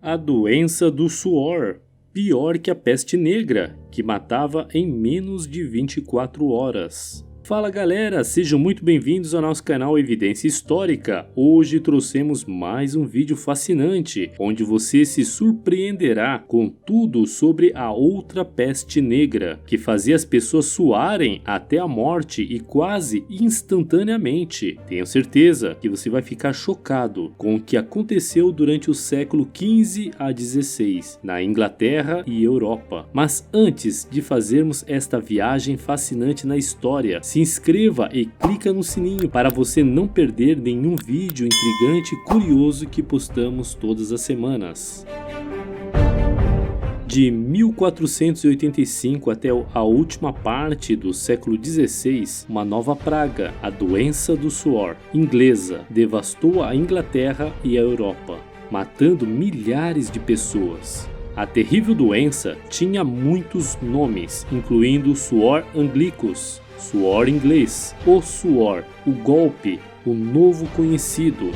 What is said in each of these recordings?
A doença do suor, pior que a peste negra, que matava em menos de 24 horas. Fala galera, sejam muito bem-vindos ao nosso canal Evidência Histórica. Hoje trouxemos mais um vídeo fascinante, onde você se surpreenderá com tudo sobre a outra peste negra, que fazia as pessoas suarem até a morte e quase instantaneamente. Tenho certeza que você vai ficar chocado com o que aconteceu durante o século XV a XVI, na Inglaterra e Europa. Mas antes de fazermos esta viagem fascinante na história, se inscreva e clica no sininho para você não perder nenhum vídeo intrigante e curioso que postamos todas as semanas. De 1485 até a última parte do século XVI, uma nova praga, a doença do suor inglesa, devastou a Inglaterra e a Europa, matando milhares de pessoas. A terrível doença tinha muitos nomes, incluindo suor anglicus, suor inglês, o suor, o golpe, o novo conhecido.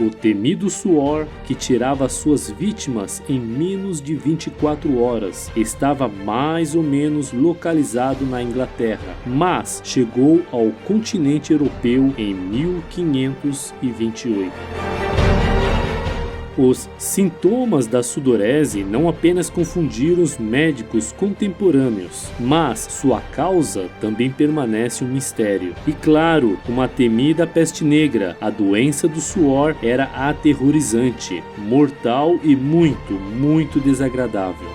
O temido suor, que tirava suas vítimas em menos de 24 horas, estava mais ou menos localizado na Inglaterra, mas chegou ao continente europeu em 1528. Os sintomas da sudorese não apenas confundiram os médicos contemporâneos, mas sua causa também permanece um mistério. E claro, uma temida peste negra, a doença do suor era aterrorizante, mortal e muito desagradável.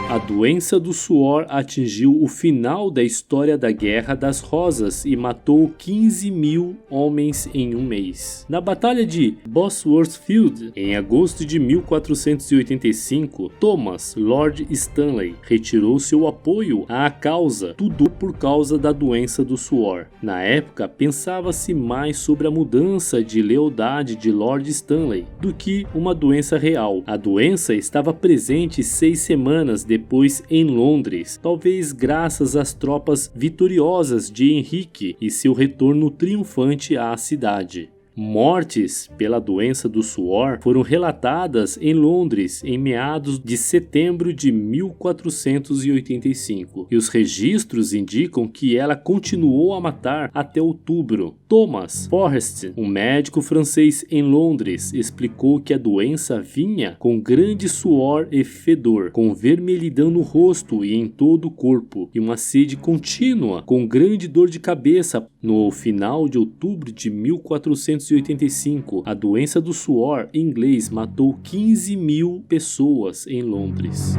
A doença do suor atingiu o final da história da Guerra das Rosas e matou 15 mil homens em um mês. Na Batalha de Bosworth Field, em agosto de 1485, Thomas Lord Stanley retirou seu apoio à causa, tudo por causa da doença do suor. Na época, pensava-se mais sobre a mudança de lealdade de Lord Stanley do que uma doença real. A doença estava presente 6 semanas depois em Londres, talvez graças às tropas vitoriosas de Henrique e seu retorno triunfante à cidade. Mortes pela doença do suor foram relatadas em Londres em meados de setembro de 1485, e os registros indicam que ela continuou a matar até outubro. Thomas Forrest, um médico francês em Londres, explicou que a doença vinha com grande suor e fedor, com vermelhidão no rosto e em todo o corpo, e uma sede contínua, com grande dor de cabeça. No final de outubro de 1485, a doença do suor inglês matou 15 mil pessoas em Londres.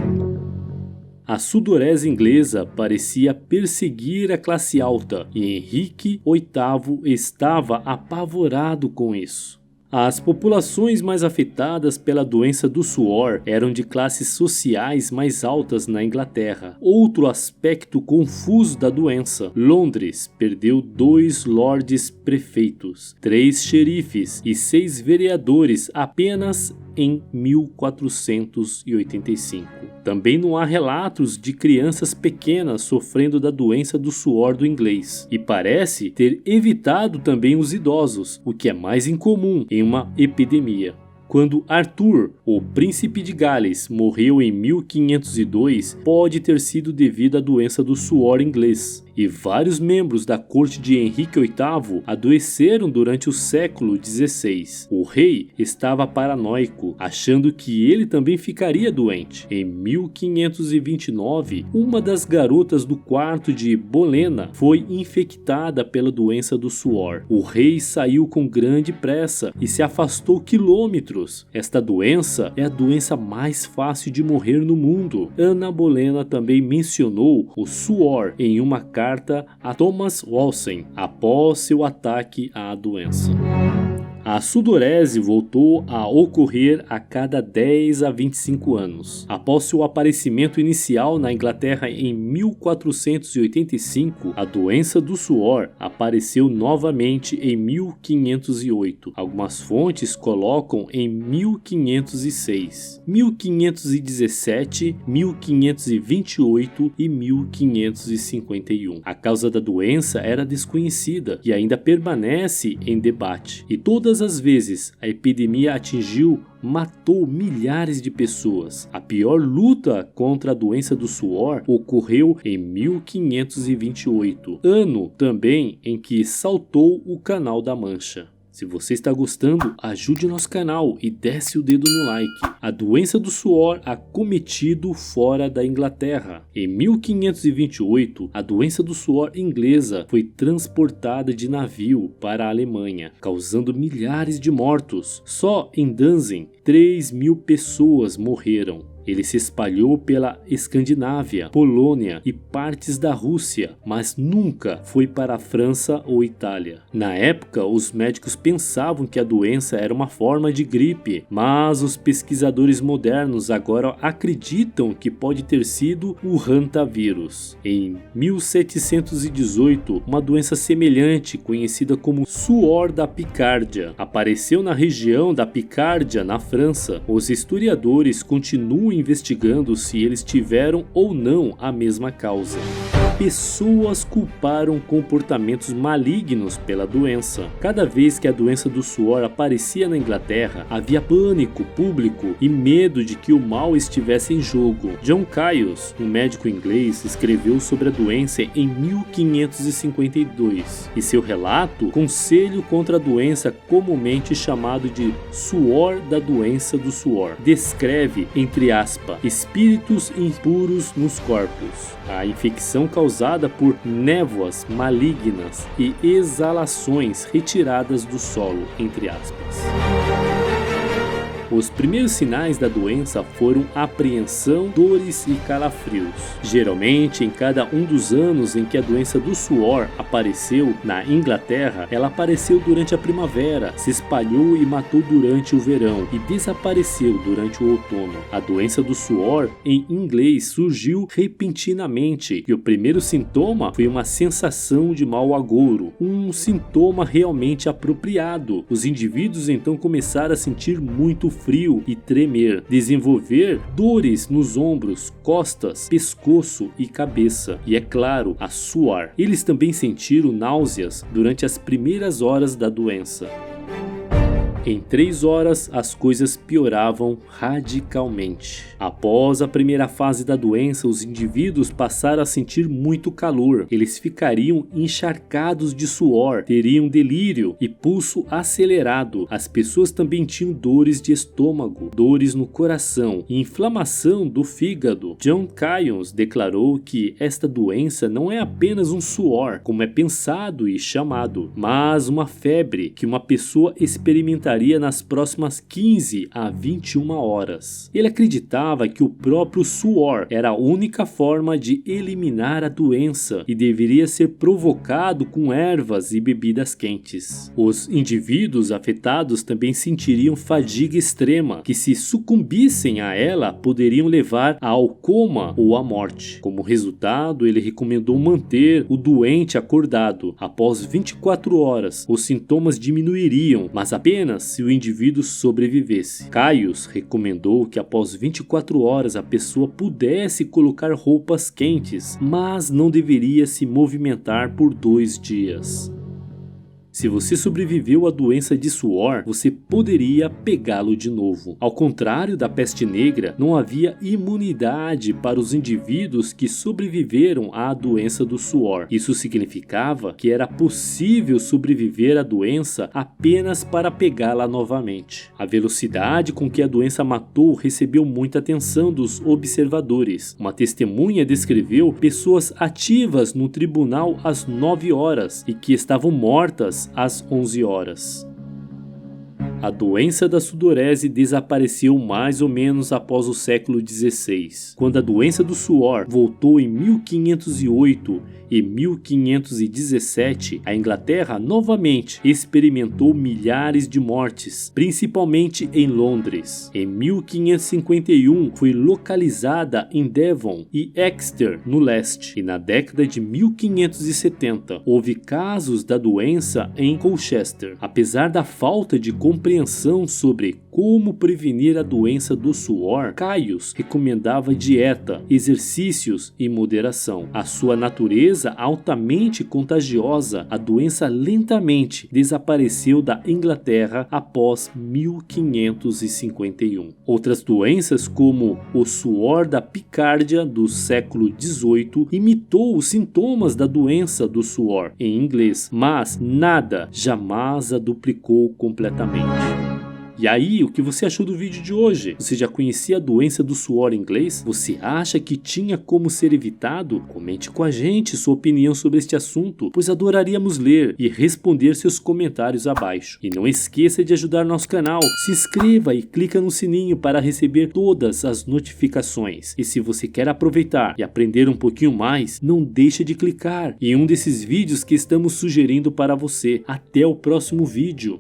A sudorese inglesa parecia perseguir a classe alta e Henrique VIII estava apavorado com isso. As populações mais afetadas pela doença do suor eram de classes sociais mais altas na Inglaterra. Outro aspecto confuso da doença: Londres perdeu 2 lordes prefeitos, 3 xerifes e 6 vereadores apenas em 1485. Também não há relatos de crianças pequenas sofrendo da doença do suor do inglês, e parece ter evitado também os idosos, o que é mais incomum em uma epidemia. Quando Arthur, o príncipe de Gales, morreu em 1502, pode ter sido devido à doença do suor inglês. E vários membros da corte de Henrique VIII adoeceram durante o século XVI. O rei estava paranoico, achando que ele também ficaria doente. Em 1529, uma das garotas do quarto de Bolena foi infectada pela doença do suor. O rei saiu com grande pressa e se afastou quilômetros. Esta doença é a doença mais fácil de morrer no mundo. Ana Bolena também mencionou o suor em uma carta a Thomas Wolsey após seu ataque à doença. A sudorese voltou a ocorrer a cada 10 a 25 anos. Após seu aparecimento inicial na Inglaterra em 1485, a doença do suor apareceu novamente em 1508. Algumas fontes colocam em 1506, 1517, 1528 e 1551. A causa da doença era desconhecida e ainda permanece em debate, e todas todas as vezes a epidemia matou milhares de pessoas. A pior luta contra a doença do suor ocorreu em 1528, ano também em que saltou o Canal da Mancha. Se você está gostando, ajude o nosso canal e desce o dedo no like. A doença do suor acometido fora da Inglaterra. Em 1528, a doença do suor inglesa foi transportada de navio para a Alemanha, causando milhares de mortos. Só em Danzig, 3.000 pessoas morreram. Ele se espalhou pela Escandinávia, Polônia e partes da Rússia, mas nunca foi para a França ou Itália. Na época, os médicos pensavam que a doença era uma forma de gripe, mas os pesquisadores modernos agora acreditam que pode ter sido o hantavírus. Em 1718, uma doença semelhante, conhecida como suor da Picárdia, apareceu na região da Picárdia, na França. Os historiadores continuam investigando se eles tiveram ou não a mesma causa. Pessoas culparam comportamentos malignos pela doença. Cada vez que a doença do suor aparecia na Inglaterra, havia pânico público e medo de que o mal estivesse em jogo. John Caius, um médico inglês, escreveu sobre a doença em 1552 e seu relato, Conselho contra a doença comumente chamado de suor da doença do suor, descreve, entre aspas, espíritos impuros nos corpos. A infecção causada por névoas malignas e exalações retiradas do solo, entre aspas. Os primeiros sinais da doença foram apreensão, dores e calafrios. Geralmente, em cada um dos anos em que a doença do suor apareceu na Inglaterra, ela apareceu durante a primavera, se espalhou e matou durante o verão e desapareceu durante o outono. A doença do suor, em inglês, surgiu repentinamente e o primeiro sintoma foi uma sensação de mau agouro, um sintoma realmente apropriado. Os indivíduos então começaram a sentir muito frio e tremer, desenvolver dores nos ombros, costas, pescoço e cabeça, e é claro, a suar. Eles também sentiram náuseas durante as primeiras horas da doença. Em 3 horas, as coisas pioravam radicalmente. Após a primeira fase da doença, os indivíduos passaram a sentir muito calor. Eles ficariam encharcados de suor, teriam delírio e pulso acelerado. As pessoas também tinham dores de estômago, dores no coração e inflamação do fígado. John Caius declarou que esta doença não é apenas um suor, como é pensado e chamado, mas uma febre que uma pessoa experimentaria nas próximas 15 a 21 horas. Ele acreditava que o próprio suor era a única forma de eliminar a doença e deveria ser provocado com ervas e bebidas quentes. Os indivíduos afetados também sentiriam fadiga extrema, que se sucumbissem a ela poderiam levar ao coma ou à morte. Como resultado, ele recomendou manter o doente acordado. Após 24 horas, os sintomas diminuiriam, mas apenas se o indivíduo sobrevivesse. Caius recomendou que após 24 horas a pessoa pudesse colocar roupas quentes, mas não deveria se movimentar por 2 dias. Se você sobreviveu à doença de suor, você poderia pegá-lo de novo. Ao contrário da peste negra, não havia imunidade para os indivíduos que sobreviveram à doença do suor. Isso significava que era possível sobreviver à doença apenas para pegá-la novamente. A velocidade com que a doença matou recebeu muita atenção dos observadores. Uma testemunha descreveu pessoas ativas no tribunal às 9 horas e que estavam mortas às 11 horas. A doença da sudorese desapareceu mais ou menos após o século XVI. Quando a doença do suor voltou em 1508 e 1517, a Inglaterra novamente experimentou milhares de mortes, principalmente em Londres. Em 1551 foi localizada em Devon e Exeter, no leste, e na década de 1570 houve casos da doença em Colchester. Apesar da falta de compreensão compreensão sobre como prevenir a doença do suor, Caius recomendava dieta, exercícios e moderação. A sua natureza altamente contagiosa, a doença lentamente desapareceu da Inglaterra após 1551. Outras doenças, como o suor da Picárdia do século XVIII, imitou os sintomas da doença do suor em inglês, mas nada jamais a duplicou completamente. E aí, o que você achou do vídeo de hoje? Você já conhecia a doença do suor inglês? Você acha que tinha como ser evitado? Comente com a gente sua opinião sobre este assunto, pois adoraríamos ler e responder seus comentários abaixo. E não esqueça de ajudar nosso canal, se inscreva e clica no sininho para receber todas as notificações. E se você quer aproveitar e aprender um pouquinho mais, não deixe de clicar em um desses vídeos que estamos sugerindo para você. Até o próximo vídeo!